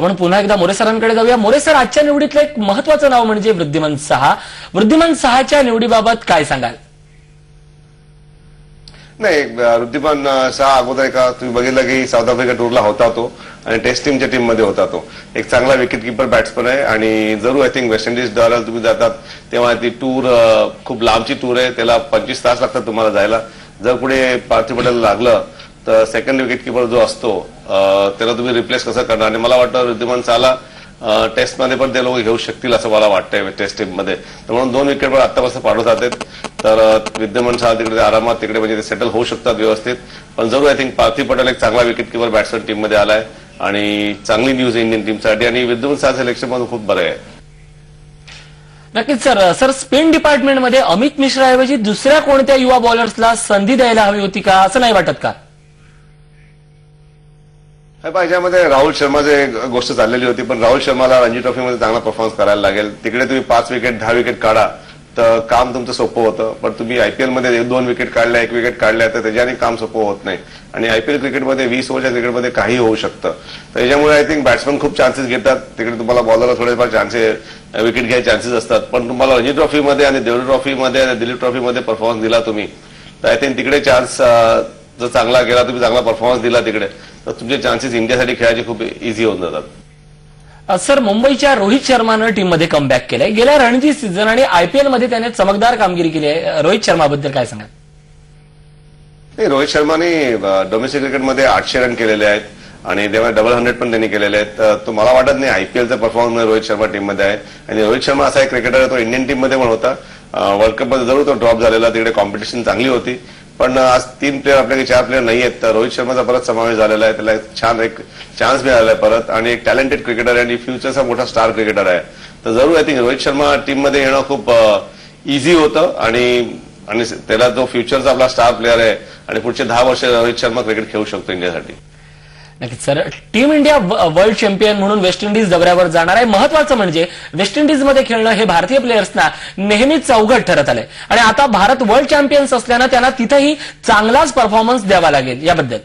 आपण पुन्हा एकदा मोरे सरांकडे जाऊया. मोरे सर, आजच्या निवडीतलं एक महत्वाचं नाव म्हणजे वृद्धिमान साहा. वृद्धिमान साहाच्या निवडीबाबत काय सांगाल? नाही, वृद्धिमान साहा अगोदर एका तुम्ही बघितलं की साऊथ आफ्रिका टूरला होता तो आणि टेस्ट टीमच्या टीम मध्ये होता तो. एक चांगला विकेट किपर बॅट्समन आहे आणि जरूर आय थिंक वेस्ट इंडिज दौऱ्याला तुम्ही जातात तेव्हा ती टूर खूप लांबची टूर आहे, त्याला 25 तास लागतात तुम्हाला जायला. जर पुढे पार्थिव पटेल लागलं तर सेकंड विकेट किपर जो असतो त्याला तुम्ही रिप्लेस कसं करणार? आणि मला वाटतं वृद्धिमान साहाला टेस्टमध्ये पण ते लोक घेऊ शकतील असं मला वाटतंय टेस्ट टीममध्ये. तर म्हणून 2 विकेट पण आतापासून पाठवतात तर विद्यमान साहा तिकडे आरामात तिकडे म्हणजे ते सेटल होऊ शकतात व्यवस्थित. पण जरूर आय थिंक पार्थिव पटेल एक चांगला विकेट किपर बॅट्समन टीममध्ये आलाय आणि चांगली न्यूज इंडियन टीमसाठी आणि विद्यमान साहा सिलेक्शन मध्ये खूप बरं आहे. नक्कीच सर, स्पिन डिपार्टमेंटमध्ये अमित मिश्राऐवजी दुसऱ्या कोणत्या युवा बॉलर्सला संधी द्यायला हवी होती का, असं नाही वाटत का? याच्यामध्ये राहुल शर्माची गोष्ट चाललेली होती, पण राहुल शर्माला रणजी ट्रॉफीमध्ये चांगला परफॉर्मन्स करायला लागेल. तिकडे तुम्ही 5 विकेट 10 विकेट काढा तर काम तुमचं सोपं होतं, पण तुम्ही आयपीएलमध्ये 2 विकेट काढल्या 1 विकेट काढल्या तर त्याच्याने काम सोपं होत नाही. आणि आयपीएल क्रिकेटमध्ये 20 ओव्हरच्या क्रिकेटमध्ये काही होऊ शकतं. तर याच्यामुळे आय थिंक बॅट्समन खूप चान्सेस घेतात. तिकडे तुम्हाला बॉलरला थोडेफार विकेट घ्यायचे चान्सेस असतात, पण तुम्हाला रणजी ट्रॉफीमध्ये आणि देवरी ट्रॉफीमध्ये आणि दिलीप ट्रॉफीमध्ये परफॉर्मन्स दिला तुम्ही तर आय थिंक तिकडे चान्स जर चांगला केला, तुम्ही चांगला परफॉर्मन्स दिला तिकडे तर तुमचे चान्सेस इंडियासाठी खेळायचे खूप इझी होऊन जातात. सर, मुंबईच्या रोहित शर्मानं टीममध्ये कमबॅक केलंय. गेल्या रणजी सीझन आणि आयपीएलमध्ये त्याने चमकदार कामगिरी केली आहे. रोहित शर्माबद्दल काय सांगाल? रोहित शर्माने डोमेस्टिक क्रिकेटमध्ये 800 रन केलेले आहेत आणि तेव्हा 100 पण त्यांनी केलेले आहेत. तो मला वाटत नाही आयपीएलचा परफॉर्मन्स रोहित शर्मा टीममध्ये आहे. आणि रोहित शर्मा असा एक क्रिकेटर आहे, तो इंडियन टीममध्ये पण होता. वर्ल्ड कपमध्ये जरूर तो ड्रॉप झालेला, तिकडे कॉम्पिटिशन चांगली होती. पण आज 3 प्लेअर आपल्याकडे 4 प्लेअर नाही आहेत, तर रोहित शर्माचा परत समावेश झालेला आहे. त्याला छान एक चान्स मिळाला आहे परत आणि एक टॅलेंटेड क्रिकेटर आहे आणि फ्युचरचा मोठा स्टार क्रिकेटर आहे. तर जरूर आय थिंक रोहित शर्मा टीममध्ये येणं खूप इझी होतं आणि त्याला जो फ्युचरचा आपला स्टार प्लेअर आहे आणि पुढचे 10 वर्ष रोहित शर्मा क्रिकेट खेळू शकतो इंडियासाठी. नक्कीच sir, team India world champion म्हणून वेस्ट इंडिज दौऱ्यावर जाणार आहे. महत्वाचं म्हणजे वेस्ट इंडिजमध्ये खेळणं हे भारतीय प्लेयर्सना नेहमीच अवघड ठरत आलंय आणि आता भारत वर्ल्ड चॅम्पियन्स असल्यानं त्यांना तिथेही चांगलाच परफॉर्मन्स द्यावा लागेल. याबद्दल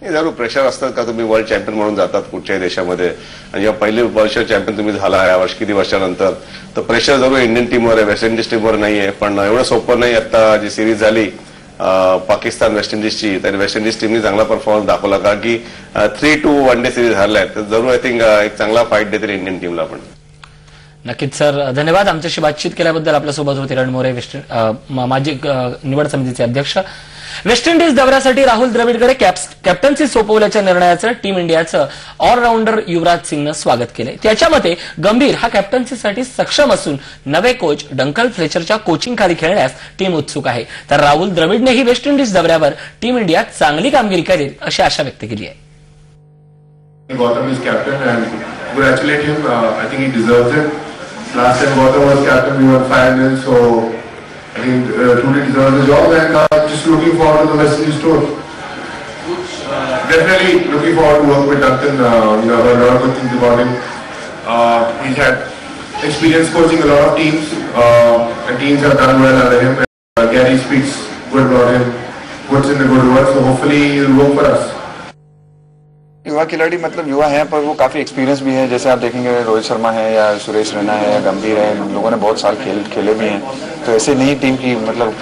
जरूर प्रेशर असतं का तुम्ही वर्ल्ड चॅम्पियन म्हणून जातात कुठच्याही देशामध्ये आणि जेव्हा पहिली वर्ष चॅम्पियन तुम्ही झाला या वर्ष किती वर्षानंतर, तर प्रेशर जरूर इंडियन टीमवर आहे, वेस्ट इंडिज टीमवर नाहीये. पण एवढं सोपं नाही. आता जी सिरीज झाली पाकिस्तान वेस्ट इंडिजची, तर वेस्ट इंडिज टीमने चांगला परफॉर्मन्स दाखवला कारण की 3-2 वन डे सिरीज हरलाय. तर जरूर आय थिंक एक चांगला फाईट देतील इंडियन टीमला पण. नक्कीच सर, धन्यवाद. आमच्याशी बातचीत केल्याबद्दल. आपल्यासोबत होते किरण मोरे, माजी निवड समितीचे अध्यक्ष. वेस्ट इंडिज दौऱ्यासाठी राहुल द्रविडकडे कॅप्टन्सी सोपवल्याच्या निर्णयाचं टीम इंडियाचं ऑलराऊंडर युवराज सिंगनं स्वागत केलंय. त्याच्या मते गंभीर हा कॅप्टन्सीसाठी सक्षम असून नवे कोच डंकल फ्लेचरच्या कोचिंगखाली खेळण्यास टीम उत्सुक आहे. तर राहुल द्रविडनेही वेस्ट इंडिज दौऱ्यावर टीम इंडिया चांगली कामगिरी करेल अशी आशा व्यक्त केली आहे. Gautam is captain and congratulate him. I think he deserves it. Last time Gautam was captain, we won 5-0, so I think truly deserves the job and just looking forward to the West Indies tour. Definitely looking forward to work with Duncan. I've heard a lot of good things about him. He's had experience coaching a lot of teams and teams have done well under him. Gary speaks good about him, puts in the good work, so hopefully he'll work for us. युवा खिलाड़ी मतलब युवा है पर वो काफी experience भी है. जैसे आप देखेंगे रोहित शर्मा है या सुरेश रैना है या गंभीर है, इन लोगों ने बहुत साल खेले भी हैं. तो ऐसे नहीं टीम की मतलब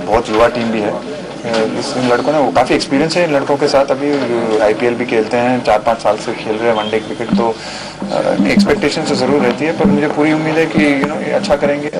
बहुत युवा टीम भी है. इन लड़कों ने वो काफी एक्सपीरियंस है इन लड़कों के साथ. अभी आईपीएल भी खेलते हैं, 4-5 साल से खेल रहे हैं वनडे क्रिकेट. तो एक्सपेक्टेशन तो जरूर रहती है पर मुझे पूरी उम्मीद है कि ये अच्छा करेंगे.